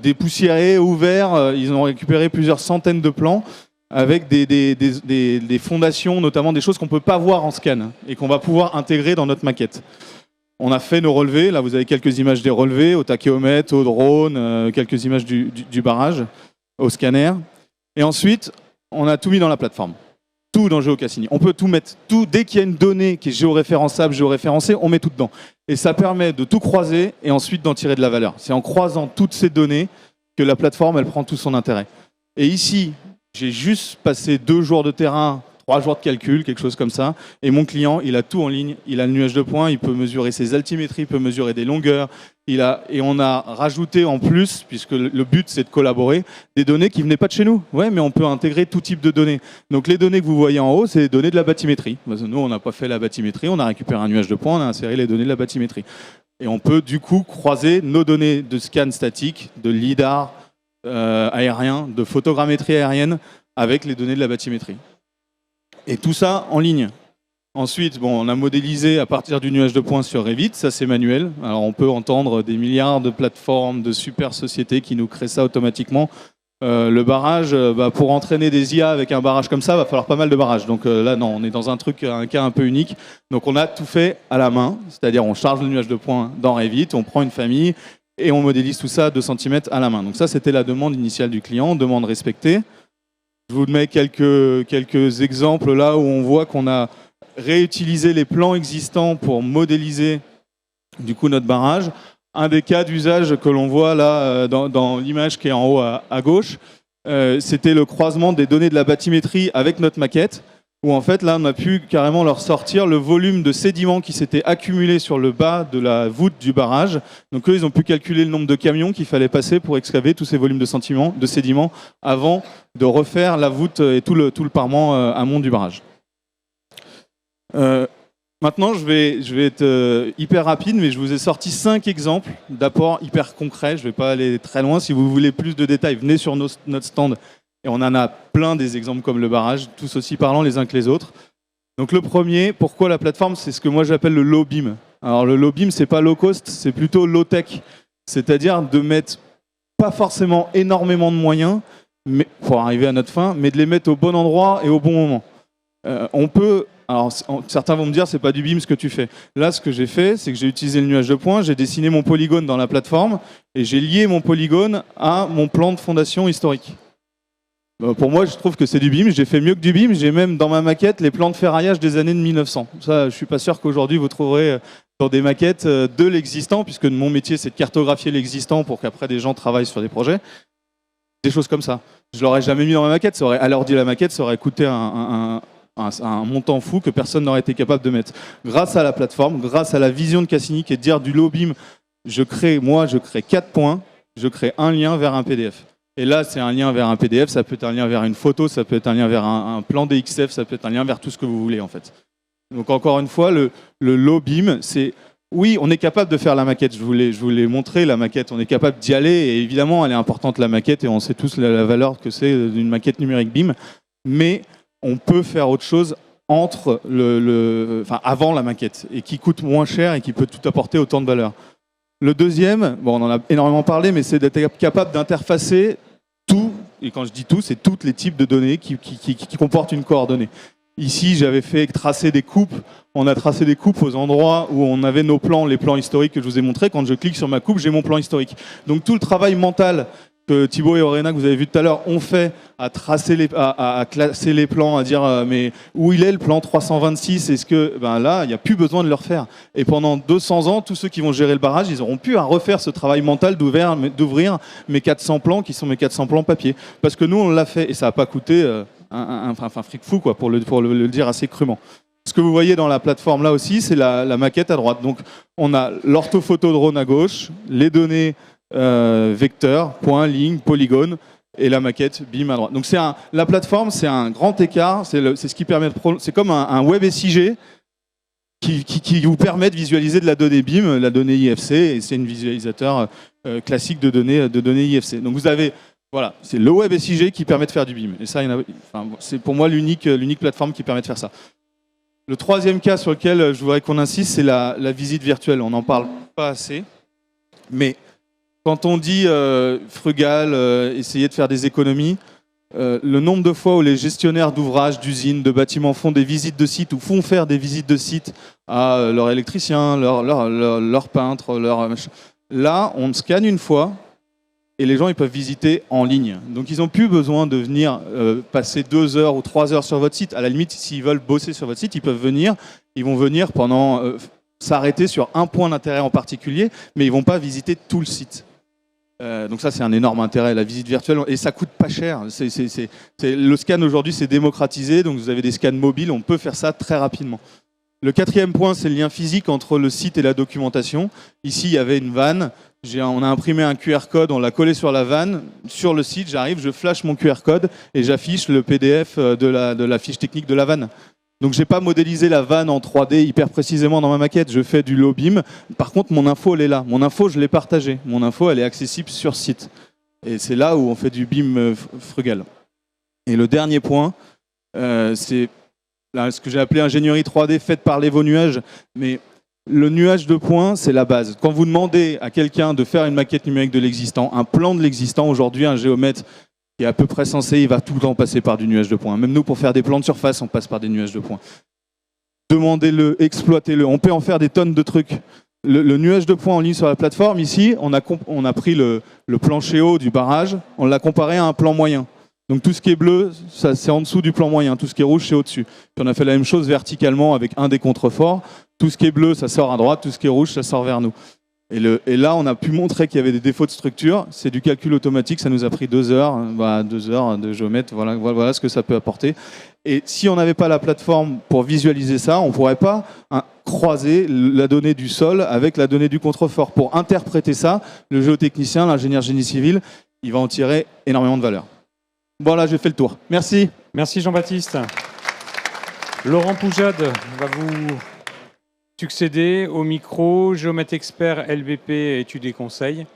dépoussiéré, ouvert. Ils ont récupéré plusieurs centaines de plans avec des fondations, notamment des choses qu'on ne peut pas voir en scan et qu'on va pouvoir intégrer dans notre maquette. On a fait nos relevés. Là, vous avez quelques images des relevés au tachéomètre, au drone, quelques images du barrage, au scanner. Et ensuite, on a tout mis dans la plateforme. Tout dans GeoCassini. On peut tout mettre. Dès qu'il y a une donnée qui est géoréférençable, géoréférencée, on met tout dedans. Et ça permet de tout croiser et ensuite d'en tirer de la valeur. C'est en croisant toutes ces données que la plateforme, elle prend tout son intérêt. Et ici, j'ai juste passé 2 jours de terrain, 3 jours de calcul, quelque chose comme ça. Et mon client, il a tout en ligne. Il a le nuage de points, il peut mesurer ses altimétries, il peut mesurer des longueurs. Et on a rajouté en plus, puisque le but c'est de collaborer, des données qui ne venaient pas de chez nous. Ouais, mais on peut intégrer tout type de données. Donc les données que vous voyez en haut, c'est les données de la bathymétrie. Parce que nous, on n'a pas fait la bathymétrie, on a récupéré un nuage de points, on a inséré les données de la bathymétrie. Et on peut du coup croiser nos données de scan statique, de lidar aérien, de photogrammétrie aérienne, avec les données de la bathymétrie. Et tout ça en ligne. Ensuite, on a modélisé à partir du nuage de points sur Revit, ça c'est manuel. Alors on peut entendre des milliards de plateformes, de super sociétés qui nous créent ça automatiquement. Le barrage, pour entraîner des IA avec un barrage comme ça, il va falloir pas mal de barrages. Donc là, non, on est dans un cas un peu unique. Donc on a tout fait à la main, c'est-à-dire on charge le nuage de points dans Revit, on prend une famille et on modélise tout ça à 2 cm à la main. Donc ça, c'était la demande initiale du client, demande respectée. Je vous mets quelques exemples là où on voit qu'on a réutilisé les plans existants pour modéliser du coup notre barrage. Un des cas d'usage que l'on voit là dans l'image qui est en haut à gauche, c'était le croisement des données de la bathymétrie avec notre maquette, où en fait là on a pu carrément leur sortir le volume de sédiments qui s'était accumulé sur le bas de la voûte du barrage. Donc eux, ils ont pu calculer le nombre de camions qu'il fallait passer pour excaver tous ces volumes de sédiments avant de refaire la voûte et tout le parement amont du barrage. Maintenant, je vais être hyper rapide, mais je vous ai sorti 5 exemples d'apports hyper concrets. Je ne vais pas aller très loin. Si vous voulez plus de détails, venez sur notre stand. Et on en a plein des exemples comme le barrage, tous aussi parlants les uns que les autres. Donc le premier, pourquoi la plateforme, c'est ce que moi j'appelle le low BIM. Alors le low BIM, c'est pas low cost, c'est plutôt low tech. C'est-à-dire de mettre pas forcément énormément de moyens mais, pour arriver à notre fin, mais de les mettre au bon endroit et au bon moment. On peut... Alors, certains vont me dire, c'est pas du BIM ce que tu fais. Là, ce que j'ai fait, c'est que j'ai utilisé le nuage de points, j'ai dessiné mon polygone dans la plateforme et j'ai lié mon polygone à mon plan de fondation historique. Pour moi, je trouve que c'est du BIM. J'ai fait mieux que du BIM. J'ai même dans ma maquette les plans de ferraillage des années de 1900. Ça, je suis pas sûr qu'aujourd'hui vous trouverez dans des maquettes de l'existant, puisque mon métier, c'est de cartographier l'existant pour qu'après des gens travaillent sur des projets. Des choses comme ça. Je l'aurais jamais mis dans ma maquette. Ça aurait, à l'ordi la maquette, ça aurait coûté un montant fou que personne n'aurait été capable de mettre. Grâce à la plateforme, grâce à la vision de Cassini qui est de dire du low BIM, je crée 4 points, je crée un lien vers un PDF. Et là, c'est un lien vers un PDF, ça peut être un lien vers une photo, ça peut être un lien vers un plan DXF, ça peut être un lien vers tout ce que vous voulez en fait. Donc encore une fois, le low BIM, c'est... Oui, on est capable de faire la maquette, je vous l'ai montré, la maquette, on est capable d'y aller, et évidemment, elle est importante la maquette, et on sait tous la valeur que c'est d'une maquette numérique BIM, mais on peut faire autre chose avant la maquette, et qui coûte moins cher et qui peut tout apporter autant de valeur. Le deuxième, bon, on en a énormément parlé, mais c'est d'être capable d'interfacer tout, et quand je dis tout, c'est tous les types de données qui comportent une coordonnée. Ici, j'avais fait tracer des coupes. On a tracé des coupes aux endroits où on avait nos plans, les plans historiques que je vous ai montrés. Quand je clique sur ma coupe, j'ai mon plan historique. Donc tout le travail mental que Thibaut et Aurena, que vous avez vu tout à l'heure, ont fait à tracer à classer les plans, à dire mais où il est le plan 326, est-ce que là, il n'y a plus besoin de le refaire. Et pendant 200 ans, tous ceux qui vont gérer le barrage, ils auront pu à refaire ce travail mental d'ouvrir mes 400 plans qui sont mes 400 plans papier. Parce que nous, on l'a fait et ça n'a pas coûté un fric fou, quoi, pour le dire assez crûment. Ce que vous voyez dans la plateforme là aussi, c'est la maquette à droite. Donc on a l'orthophoto drone à gauche, les données vecteurs, points, lignes, polygones, et la maquette BIM à droite. Donc la plateforme, c'est un grand écart, c'est ce qui permet c'est comme un web SIG qui vous permet de visualiser de la donnée BIM, la donnée IFC, et c'est un visualisateur classique de données IFC. Donc vous avez, voilà, c'est le web SIG qui permet de faire du BIM. Et ça, c'est pour moi l'unique plateforme qui permet de faire ça. Le troisième cas sur lequel je voudrais qu'on insiste, c'est la visite virtuelle. On n'en parle pas assez, mais quand on dit frugal, essayer de faire des économies, le nombre de fois où les gestionnaires d'ouvrages, d'usines, de bâtiments font des visites de sites ou font faire des visites de sites à leurs électriciens, leurs peintres, là, on scanne une fois et les gens ils peuvent visiter en ligne. Donc ils n'ont plus besoin de venir passer 2 heures ou 3 heures sur votre site. À la limite, s'ils veulent bosser sur votre site, ils peuvent venir. Ils vont venir pendant s'arrêter sur un point d'intérêt en particulier, mais ils ne vont pas visiter tout le site. Donc ça, c'est un énorme intérêt, la visite virtuelle, et ça coûte pas cher. Le scan aujourd'hui, c'est démocratisé, donc vous avez des scans mobiles, on peut faire ça très rapidement. Le quatrième point, c'est le lien physique entre le site et la documentation. Ici, il y avait une vanne, on a imprimé un QR code, on l'a collé sur la vanne, sur le site, j'arrive, je flash mon QR code et j'affiche le PDF de la fiche technique de la vanne. Donc j'ai pas modélisé la vanne en 3D hyper précisément dans ma maquette, je fais du low BIM. Par contre, mon info, elle est là. Mon info, je l'ai partagée. Mon info, elle est accessible sur site. Et c'est là où on fait du BIM frugal. Et le dernier point, c'est là, ce que j'ai appelé ingénierie 3D faite par l'Evo Nuage. Mais le nuage de points, c'est la base. Quand vous demandez à quelqu'un de faire une maquette numérique de l'existant, un plan de l'existant, aujourd'hui, un géomètre qui est à peu près censé, il va tout le temps passer par du nuage de points. Même nous, pour faire des plans de surface, on passe par des nuages de points. Demandez-le, exploitez-le. On peut en faire des tonnes de trucs. Le nuage de points en ligne sur la plateforme, ici, on a pris le plancher haut du barrage, on l'a comparé à un plan moyen. Donc tout ce qui est bleu, c'est en dessous du plan moyen. Tout ce qui est rouge, c'est au-dessus. Puis on a fait la même chose verticalement avec un des contreforts. Tout ce qui est bleu, ça sort à droite. Tout ce qui est rouge, ça sort vers nous. Et là, on a pu montrer qu'il y avait des défauts de structure. C'est du calcul automatique, ça nous a pris 2 heures. 2 heures de géomètre, voilà ce que ça peut apporter. Et si on n'avait pas la plateforme pour visualiser ça, on ne pourrait pas croiser la donnée du sol avec la donnée du contrefort. Pour interpréter ça, le géotechnicien, l'ingénieur génie civil, il va en tirer énormément de valeur. Voilà, j'ai fait le tour. Merci. Merci Jean-Baptiste. Laurent Poujade va vous succéder au micro, géomètre expert LBP études et conseils.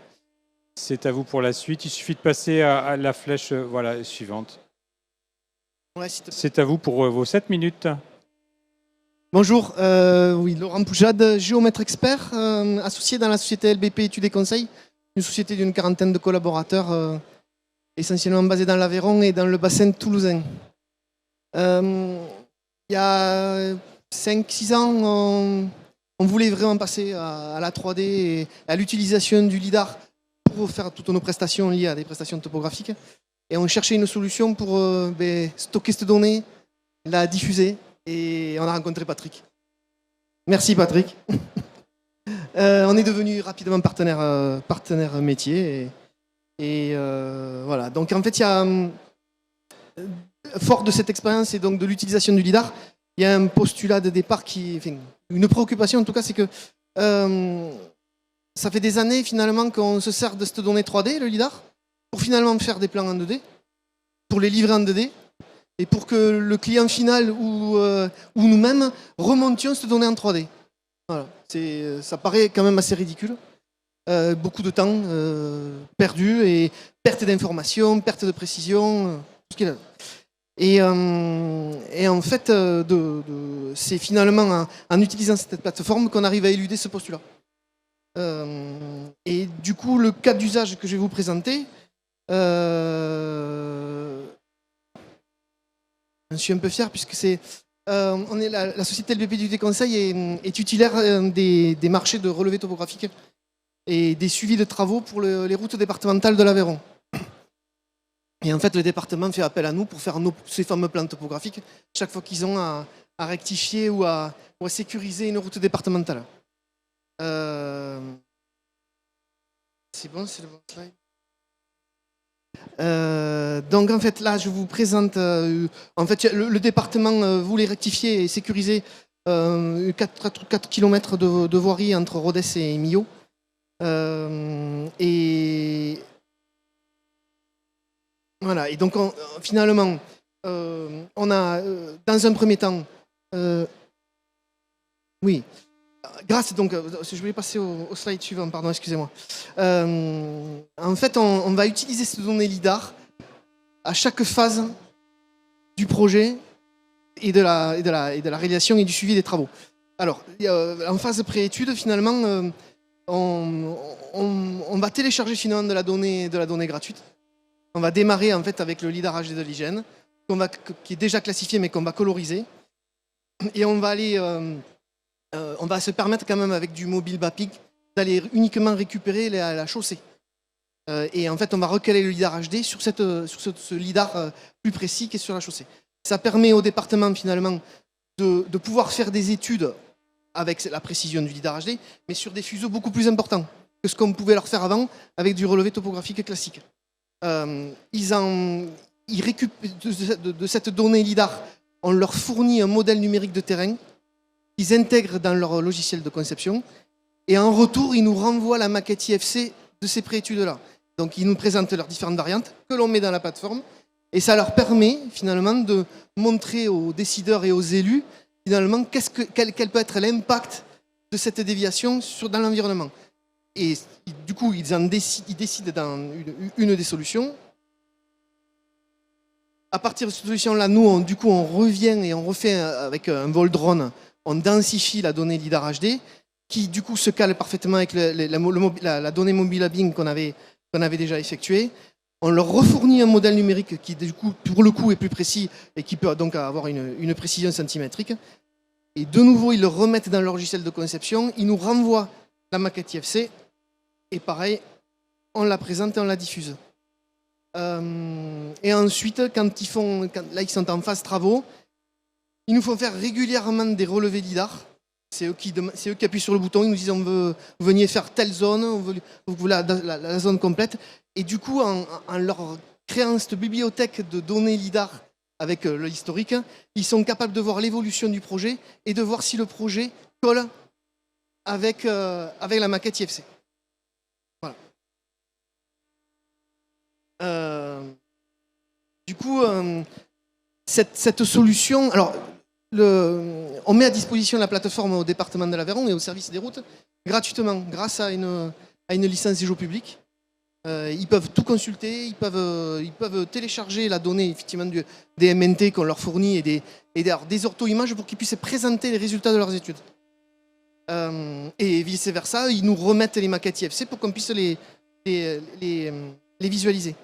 C'est à vous pour la suite. Il suffit de passer à la flèche suivante. C'est à vous pour vos 7 minutes. Bonjour, Laurent Poujade, géomètre expert, associé dans la société LBP études et conseils. une société d'une quarantaine de collaborateurs, essentiellement basée dans l'Aveyron et dans le bassin toulousain. Il y a 5-6 ans, on voulait vraiment passer à la 3D et à l'utilisation du LiDAR pour faire toutes nos prestations liées à des prestations topographiques. Et on cherchait une solution pour stocker cette donnée, la diffuser, et on a rencontré Patrick. Merci Patrick. On est devenu rapidement partenaire métier. Et voilà. Donc en fait, il y a, fort de cette expérience et donc de l'utilisation du LiDAR, il y a un postulat de départ une préoccupation en tout cas, c'est que ça fait des années finalement qu'on se sert de cette donnée 3D, le LiDAR, pour finalement faire des plans en 2D, pour les livrer en 2D, et pour que le client final ou nous-mêmes remontions cette donnée en 3D. Voilà. Ça paraît quand même assez ridicule. Beaucoup de temps perdu et perte d'informations, perte de précision, tout ce qu'il a. Et en fait, c'est finalement en utilisant cette plateforme qu'on arrive à éluder ce postulat. Et du coup, le cas d'usage que je vais vous présenter, je suis un peu fier puisque la société LBP du Conseil est titulaire des marchés de relevé topographique et des suivis de travaux pour les routes départementales de l'Aveyron. Et en fait, le département fait appel à nous pour faire ces fameux plans topographiques chaque fois qu'ils ont à rectifier ou à sécuriser une route départementale. C'est bon, c'est le bon slide. Donc en fait, là, je vous présente. En fait, le département voulait rectifier et sécuriser 4 km de voirie entre Rodez et Millau. Et voilà, et donc finalement, on a, dans un premier temps, oui, grâce, donc, je vais passer au slide suivant, pardon, excusez-moi. En fait, on va utiliser ces données LiDAR à chaque phase du projet et de la réalisation et du suivi des travaux. Alors, en phase pré-étude, finalement, on va télécharger finalement de la donnée gratuite. On va démarrer en fait avec le LiDAR HD de l'hygiène, qui est déjà classifié mais qu'on va coloriser. Et on va aller, on va se permettre quand même avec du mobile mapping d'aller uniquement récupérer la chaussée. Et en fait, on va recaler le LiDAR HD sur ce LiDAR plus précis qui est sur la chaussée. Ça permet au département finalement de pouvoir faire des études avec la précision du LiDAR HD, mais sur des fuseaux beaucoup plus importants que ce qu'on pouvait leur faire avant avec du relevé topographique classique. Ils récupèrent de cette donnée LiDAR, on leur fournit un modèle numérique de terrain qu'ils intègrent dans leur logiciel de conception et en retour, ils nous renvoient la maquette IFC de ces préétudes-là. Donc ils nous présentent leurs différentes variantes que l'on met dans la plateforme et ça leur permet finalement de montrer aux décideurs et aux élus finalement quel peut être l'impact de cette déviation dans l'environnement. Et du coup, ils décident dans une des solutions. À partir de cette solution-là, nous, on revient et on refait avec un vol drone, on densifie la donnée LiDAR HD, qui du coup se cale parfaitement avec la donnée mobile mapping qu'on avait déjà effectuée. On leur refournit un modèle numérique qui, du coup, pour le coup, est plus précis et qui peut donc avoir une précision centimétrique. Et de nouveau, ils le remettent dans leur logiciel de conception, ils nous renvoient la maquette IFC, et pareil, on la présente et on la diffuse. Et ensuite, là ils sont en phase travaux, ils nous font faire régulièrement des relevés LiDAR. C'est eux qui appuient sur le bouton, ils nous disent vous veniez faire telle zone, vous voulez la zone complète. Et du coup, en leur créant cette bibliothèque de données LiDAR avec l'historique, ils sont capables de voir l'évolution du projet et de voir si le projet colle avec la maquette IFC. Voilà. Du coup, cette solution, alors on met à disposition la plateforme au département de l'Aveyron et au service des routes gratuitement grâce à une licence ISO publique. Ils peuvent tout consulter, ils peuvent télécharger la donnée effectivement des MNT qu'on leur fournit et des ortho-images pour qu'ils puissent présenter les résultats de leurs études. Et vice versa, ils nous remettent les maquettes IFC pour qu'on puisse les les visualiser.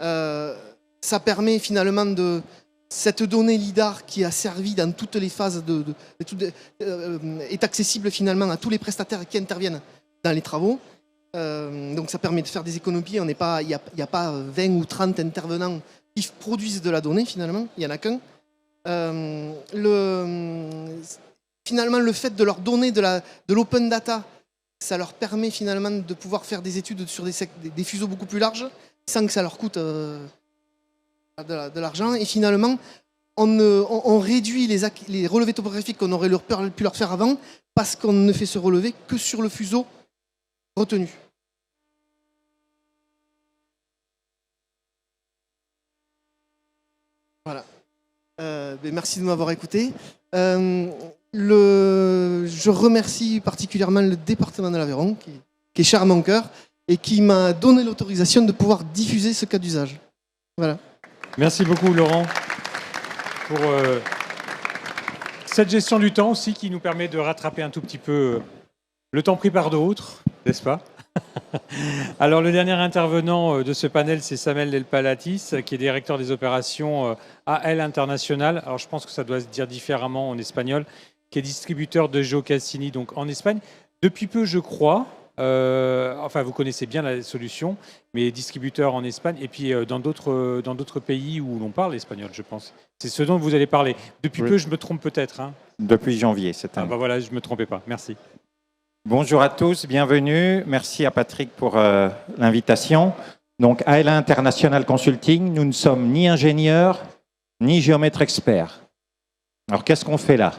Ça permet finalement cette donnée LIDAR qui a servi dans toutes les phases est accessible finalement à tous les prestataires qui interviennent dans les travaux. Donc ça permet de faire des économies. Il n'y a pas 20 ou 30 intervenants qui produisent de la donnée finalement, il n'y en a qu'un. Finalement, le fait de leur donner de l'open data, ça leur permet finalement de pouvoir faire des études sur des fuseaux beaucoup plus larges sans que ça leur coûte de l'argent. Et finalement, on réduit les relevés topographiques qu'on aurait pu leur faire avant parce qu'on ne fait ce relevé que sur le fuseau retenu. Voilà. Merci de m'avoir écouté. Je remercie particulièrement le département de l'Aveyron, qui est cher à mon cœur, et qui m'a donné l'autorisation de pouvoir diffuser ce cas d'usage. Voilà. Merci beaucoup Laurent pour cette gestion du temps aussi qui nous permet de rattraper un tout petit peu le temps pris par d'autres, n'est-ce pas? Alors le dernier intervenant de ce panel, c'est Samuel Del Palatis, qui est directeur des opérations AL International. Alors je pense que ça doit se dire différemment en espagnol, qui est distributeur de Geocassini donc en Espagne. Depuis peu, je crois, enfin vous connaissez bien la solution, mais distributeur en Espagne et puis dans d'autres pays où l'on parle espagnol, je pense. C'est ce dont vous allez parler. Depuis peu, je me trompe peut-être. Hein. Depuis janvier, cette année. Ah bah voilà, je ne me trompais pas. Merci. Bonjour à tous, bienvenue. Merci à Patrick pour l'invitation. Donc, ALA International Consulting, nous ne sommes ni ingénieurs, ni géomètres experts. Alors, qu'est-ce qu'on fait là?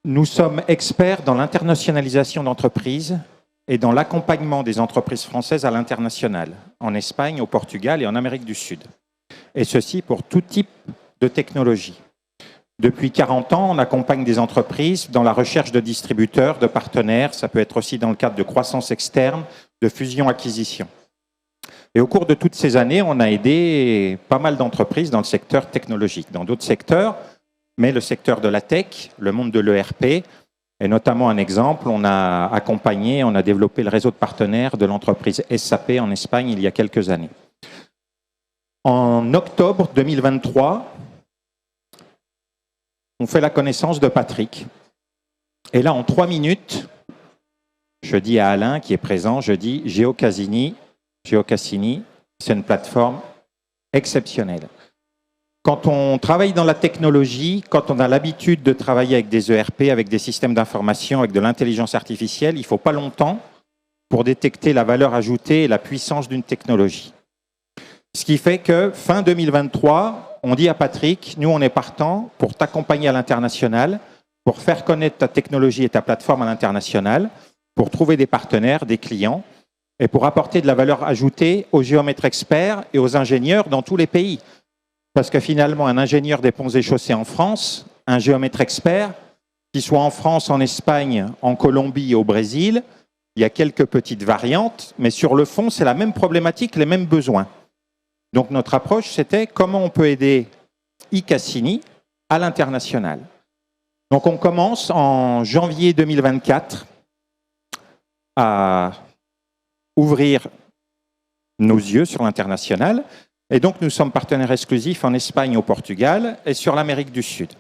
Nous sommes experts dans l'internationalisation d'entreprises et dans l'accompagnement des entreprises françaises à l'international, en Espagne, au Portugal et en Amérique du Sud. Et ceci pour tout type de technologie. Depuis 40 ans, on accompagne des entreprises dans la recherche de distributeurs, de partenaires. Ça peut être aussi dans le cadre de croissance externe, de fusion-acquisition. Et au cours de toutes ces années, on a aidé pas mal d'entreprises dans le secteur technologique. Dans d'autres secteurs, mais le secteur de la tech, le monde de l'ERP, est notamment un exemple. On a accompagné, on a développé le réseau de partenaires de l'entreprise SAP en Espagne il y a quelques années. En octobre 2023, on fait la connaissance de Patrick. Et là, en 3 minutes, je dis à Alain, qui est présent, je dis Geocassini, c'est une plateforme exceptionnelle. Quand on travaille dans la technologie, quand on a l'habitude de travailler avec des ERP, avec des systèmes d'information, avec de l'intelligence artificielle, il ne faut pas longtemps pour détecter la valeur ajoutée et la puissance d'une technologie. Ce qui fait que fin 2023, on dit à Patrick, nous on est partant pour t'accompagner à l'international, pour faire connaître ta technologie et ta plateforme à l'international, pour trouver des partenaires, des clients, et pour apporter de la valeur ajoutée aux géomètres experts et aux ingénieurs dans tous les pays. Parce que finalement, un ingénieur des ponts et chaussées en France, un géomètre expert, qu'il soit en France, en Espagne, en Colombie, au Brésil, il y a quelques petites variantes, mais sur le fond, c'est la même problématique, les mêmes besoins. Donc notre approche, c'était comment on peut aider Icassini à l'international. Donc on commence en janvier 2024 à ouvrir nos yeux sur l'international. Et donc nous sommes partenaires exclusifs en Espagne, au Portugal et sur l'Amérique du Sud.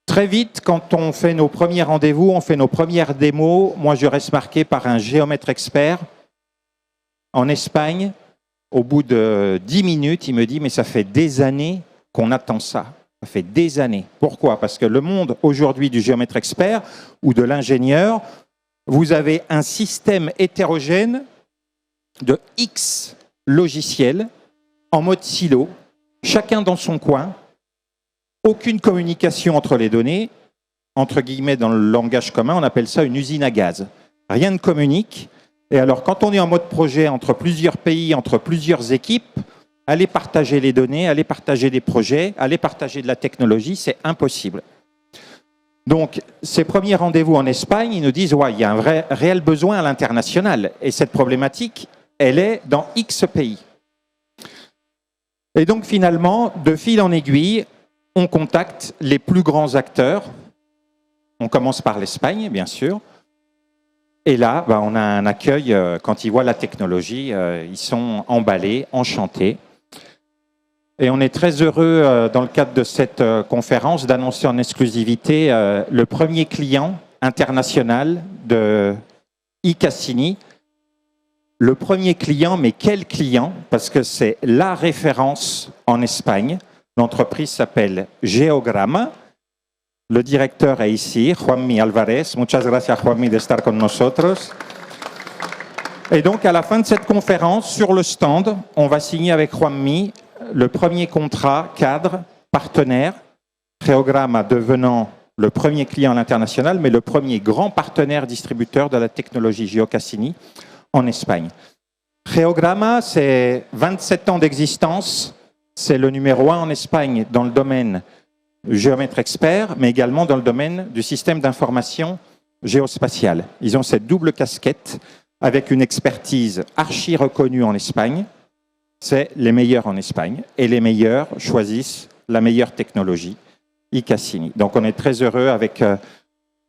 Très vite, quand on fait nos premiers rendez-vous, on fait nos premières démos, moi je reste marqué par un géomètre expert en Espagne. Au bout de 10 minutes, il me dit « mais ça fait des années qu'on attend ça ». Ça fait des années. Pourquoi? Parce que le monde aujourd'hui du géomètre expert ou de l'ingénieur, vous avez un système hétérogène de X logiciels en mode silo, chacun dans son coin, aucune communication entre les données, entre guillemets dans le langage commun, on appelle ça une usine à gaz. Rien ne communique. Et alors, quand on est en mode projet entre plusieurs pays, entre plusieurs équipes, aller partager les données, aller partager des projets, aller partager de la technologie, c'est impossible. Donc, ces premiers rendez-vous en Espagne, ils nous disent ouais, il y a un réel besoin à l'international. Et cette problématique, elle est dans X pays. Et donc, finalement, de fil en aiguille, on contacte les plus grands acteurs. On commence par l'Espagne, bien sûr. Et là, on a un accueil, quand ils voient la technologie, ils sont emballés, enchantés. Et on est très heureux, dans le cadre de cette conférence, d'annoncer en exclusivité le premier client international de iCassini. Le premier client, mais quel client? Parce que c'est la référence en Espagne. L'entreprise s'appelle Geograma. Le directeur est ici, Juanmi Alvarez. Muchas gracias, Juanmi, de estar con nosotros. Et donc, à la fin de cette conférence, sur le stand, on va signer avec Juanmi le premier contrat cadre partenaire, Geograma devenant le premier client à l'international, mais le premier grand partenaire distributeur de la technologie Geocassini en Espagne. Geograma, c'est 27 ans d'existence. C'est le numéro 1 en Espagne dans le domaine géomètre expert, mais également dans le domaine du système d'information géospatiale. Ils ont cette double casquette avec une expertise archi reconnue en Espagne. C'est les meilleurs en Espagne. Et les meilleurs choisissent la meilleure technologie, iCassini. Donc on est très heureux avec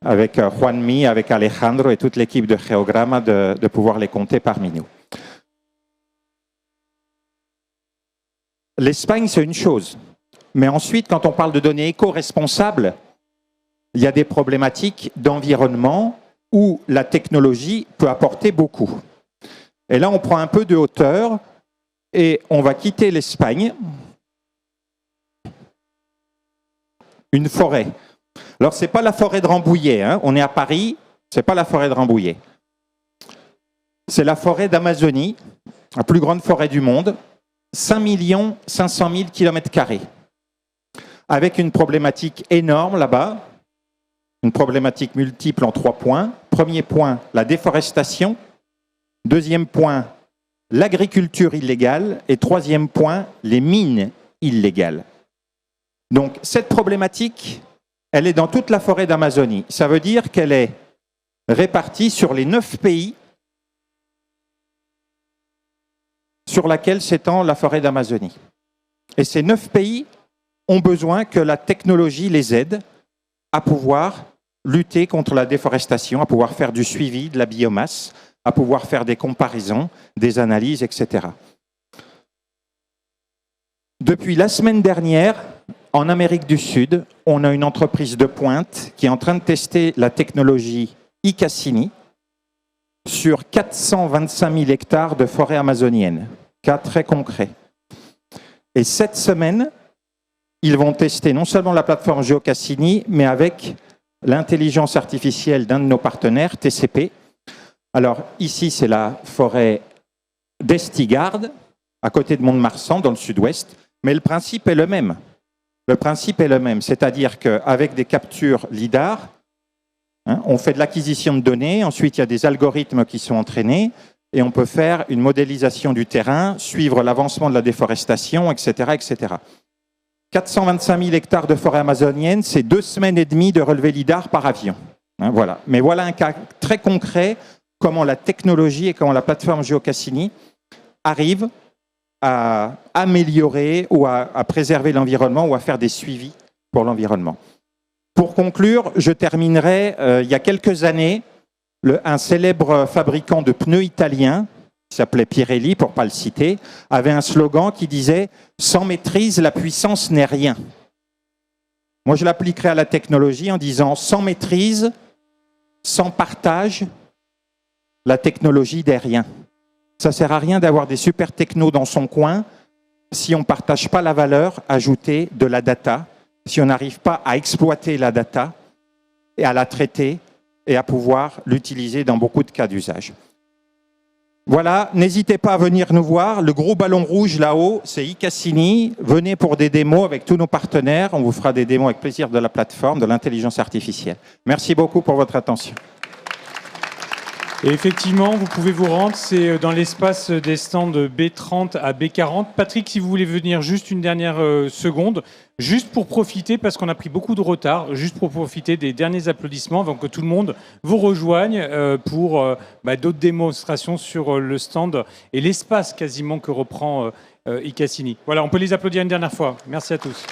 Juanmi, avec Alejandro et toute l'équipe de Geograma de pouvoir les compter parmi nous. L'Espagne, c'est une chose. Mais ensuite, quand on parle de données éco-responsables, il y a des problématiques d'environnement où la technologie peut apporter beaucoup. Et là, on prend un peu de hauteur et on va quitter l'Espagne. Une forêt. Alors, ce n'est pas la forêt de Rambouillet. Hein. On est à Paris, ce n'est pas la forêt de Rambouillet. C'est la forêt d'Amazonie, la plus grande forêt du monde. 5 500 000 km², avec une problématique énorme là-bas, une problématique multiple en 3 points. Premier point, la déforestation. Deuxième point, l'agriculture illégale. Et troisième point, les mines illégales. Donc cette problématique, elle est dans toute la forêt d'Amazonie. Ça veut dire qu'elle est répartie sur les 9 pays sur laquelle s'étend la forêt d'Amazonie. Et ces 9 pays ont besoin que la technologie les aide à pouvoir lutter contre la déforestation, à pouvoir faire du suivi de la biomasse, à pouvoir faire des comparaisons, des analyses, etc. Depuis la semaine dernière, en Amérique du Sud, on a une entreprise de pointe qui est en train de tester la technologie iCassini sur 425 000 hectares de forêt amazonienne. Cas très concret. Et cette semaine, ils vont tester non seulement la plateforme Geocassini, mais avec l'intelligence artificielle d'un de nos partenaires, TCP. Alors ici, c'est la forêt d'Estigarde, à côté de Mont-de-Marsan, dans le sud-ouest. Mais le principe est le même. Le principe est le même, c'est-à-dire qu'avec des captures LIDAR, on fait de l'acquisition de données, ensuite il y a des algorithmes qui sont entraînés, et on peut faire une modélisation du terrain, suivre l'avancement de la déforestation, etc., etc. 425 000 hectares de forêt amazonienne, c'est 2 semaines et demie de relevé LIDAR par avion. Voilà. Mais voilà un cas très concret, comment la technologie et comment la plateforme Geocassini arrive à améliorer ou à préserver l'environnement ou à faire des suivis pour l'environnement. Pour conclure, je terminerai, il y a quelques années, un célèbre fabricant de pneus italien, qui s'appelait Pirelli, pour ne pas le citer, avait un slogan qui disait « Sans maîtrise, la puissance n'est rien ». Moi, je l'appliquerai à la technologie en disant « Sans maîtrise, sans partage, la technologie n'est rien ». Ça ne sert à rien d'avoir des super technos dans son coin si on ne partage pas la valeur ajoutée de la data, si on n'arrive pas à exploiter la data et à la traiter et à pouvoir l'utiliser dans beaucoup de cas d'usage. Voilà, n'hésitez pas à venir nous voir. Le gros ballon rouge là-haut, c'est iCassini. Venez pour des démos avec tous nos partenaires. On vous fera des démos avec plaisir de la plateforme, de l'intelligence artificielle. Merci beaucoup pour votre attention. Et effectivement, vous pouvez vous rendre, c'est dans l'espace des stands B30 à B40. Patrick, si vous voulez venir juste une dernière seconde, juste pour profiter, parce qu'on a pris beaucoup de retard, juste pour profiter des derniers applaudissements, avant que tout le monde vous rejoigne pour d'autres démonstrations sur le stand et l'espace quasiment que reprend iCassini. Voilà, on peut les applaudir une dernière fois. Merci à tous.